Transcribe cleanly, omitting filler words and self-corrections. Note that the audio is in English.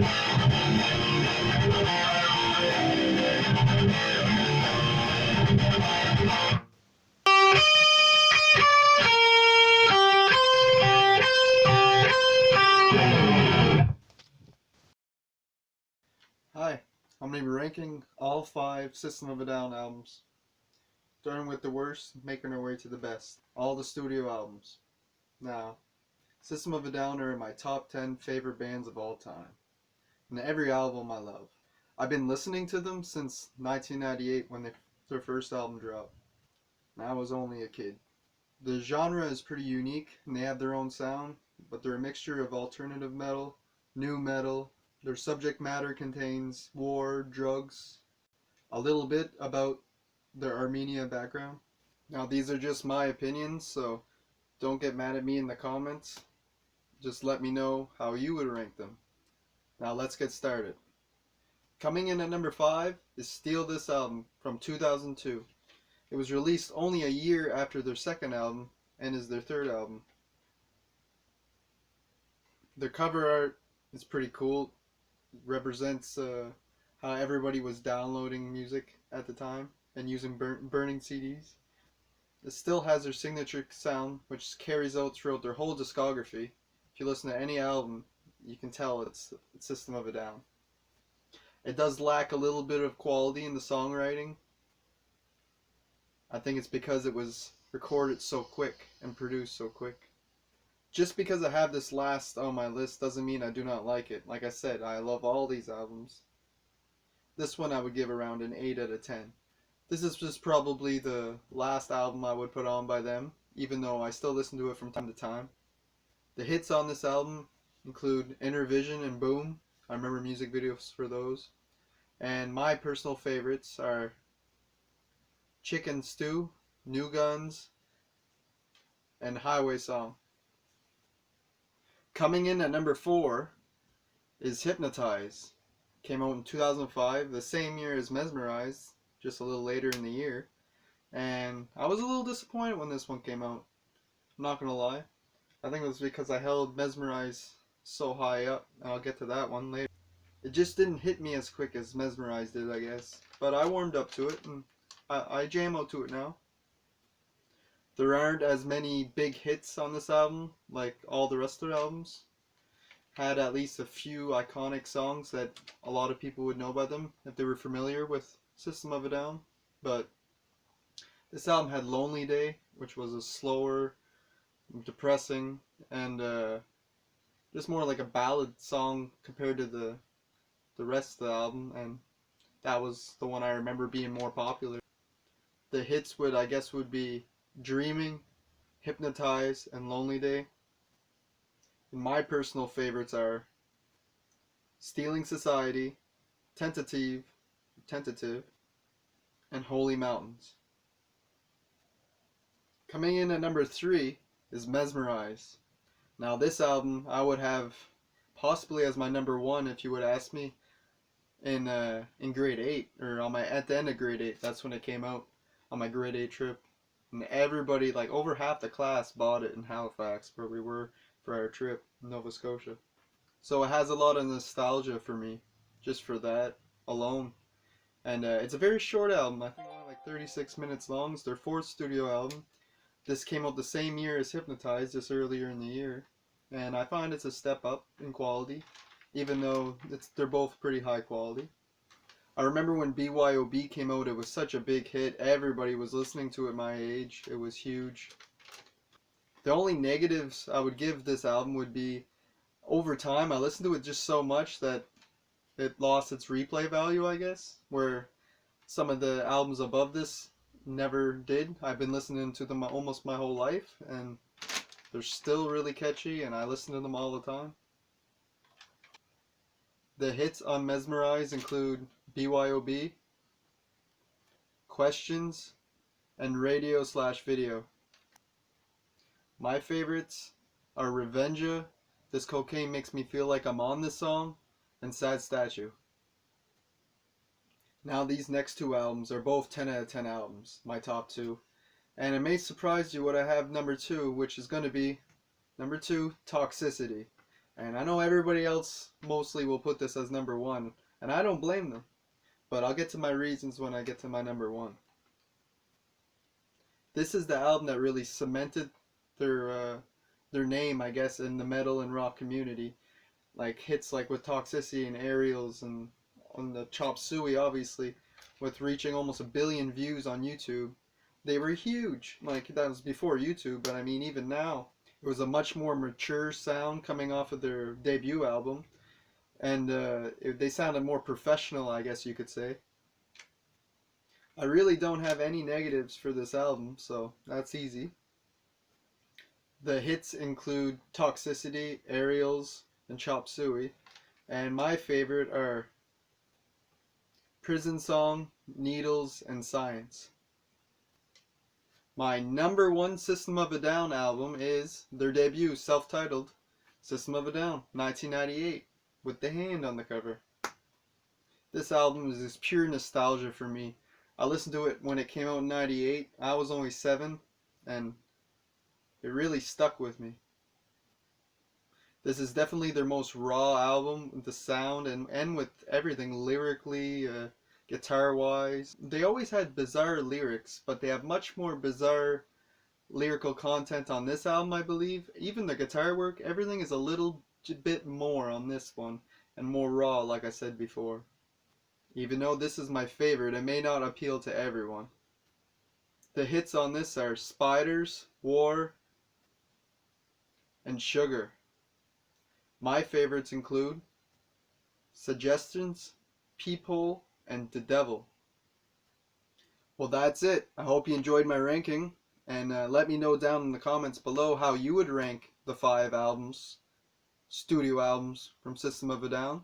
Hi, I'm going to be ranking all 5 System of a Down albums. Starting with the worst, making our way to the best. All the studio albums. Now, System of a Down are in my top 10 favorite bands of all time. And every album I love. I've been listening to them since 1998 when their first album dropped. And I was only a kid. The genre is pretty unique and they have their own sound, but they're a mixture of alternative metal, new metal. Their subject matter contains war, drugs, a little bit about their Armenia background. Now these are just my opinions, so don't get mad at me in the comments. Just let me know how you would rank them. Now let's get started. Coming in at number 5 is Steal This Album from 2002. It was released only a year after their second album and is their third album. Their cover art is pretty cool. It represents how everybody was downloading music at the time and using burning CDs. It still has their signature sound, which carries out throughout their whole discography. If you listen to any album, you can tell it's System of a Down. It does lack a little bit of quality in the songwriting. I think it's because it was recorded so quick and produced so quick. Just because I have this last on my list doesn't mean I do not like it. Like I said, I love all these albums. This one I would give around an 8 out of 10. This is just probably the last album I would put on by them, even though I still listen to it from time to time. The hits on this album include Inner Vision and Boom. I remember music videos for those. And my personal favorites are Chicken Stew, New Guns, and Highway Song. Coming in at number 4 is Hypnotize. Came out in 2005, the same year as Mezmerize, just a little later in the year. And I was a little disappointed when this one came out. I'm not gonna lie. I think it was because I held Mezmerize so high up, and I'll get to that one later. It just didn't hit me as quick as Mezmerize did, I guess. But I warmed up to it, and I jam out to it now. There aren't as many big hits on this album, like all the rest of the albums. Had at least a few iconic songs that a lot of people would know by them if they were familiar with System of a Down. But this album had Lonely Day, which was a slower, depressing, and just more like a ballad song compared to the rest of the album, and that was the one I remember being more popular. The hits would be Dreaming, Hypnotize, and Lonely Day. And my personal favorites are Stealing Society, Tentative, and Holy Mountains. Coming in at number 3 is Mezmerize. Now this album I would have possibly as my number 1 if you would ask me in grade 8, or at the end of grade 8. That's when it came out, on my grade 8 trip. And everybody, like over half the class, bought it in Halifax, where we were for our trip in Nova Scotia. So it has a lot of nostalgia for me, just for that alone. And it's a very short album. I think only like 36 minutes long. It's their 4th studio album. This came out the same year as Hypnotize, just earlier in the year. And I find it's a step up in quality, even though they're both pretty high quality. I remember when BYOB came out, it was such a big hit. Everybody was listening to it my age. It was huge. The only negatives I would give this album would be, over time, I listened to it just so much that it lost its replay value, I guess, where some of the albums above this never did. I've been listening to them almost my whole life, and they're still really catchy, and I listen to them all the time. The hits on Mezmerize include BYOB, Questions, and Radio/Video. My favorites are Revenja, This Cocaine Makes Me Feel Like I'm On This Song, and Sad Statue. Now these next 2 albums are both 10 out of 10 albums, my top 2. And it may surprise you what I have number 2, which is going to be number 2, Toxicity. And I know everybody else mostly will put this as number one, and I don't blame them. But I'll get to my reasons when I get to my number one. This is the album that really cemented their name, I guess, in the metal and rock community. Like hits like with Toxicity and Aerials, and on the Chop Suey, obviously, with reaching almost 1 billion views on YouTube. They were huge. Like, that was before YouTube, but I mean, even now, it was a much more mature sound coming off of their debut album. And they sounded more professional, I guess you could say. I really don't have any negatives for this album, so that's easy. The hits include Toxicity, Aerials, and Chop Suey. And my favorite are Prison Song, Needles, and Science. My number one System of a Down album is their debut, self-titled, System of a Down, 1998, with the hand on the cover. This album is just pure nostalgia for me. I listened to it when it came out in 98. I was only 7, and it really stuck with me. This is definitely their most raw album, with the sound and with everything lyrically, guitar-wise. They always had bizarre lyrics, but they have much more bizarre lyrical content on this album, I believe. Even the guitar work, everything is a little bit more on this one, and more raw, like I said before. Even though this is my favorite, it may not appeal to everyone. The hits on this are Spiders, War, and Sugar. My favorites include Suggestions, Peephole, and The Devil. Well, that's it. I hope you enjoyed my ranking, and let me know down in the comments below how you would rank the 5 albums, studio albums from System of a Down.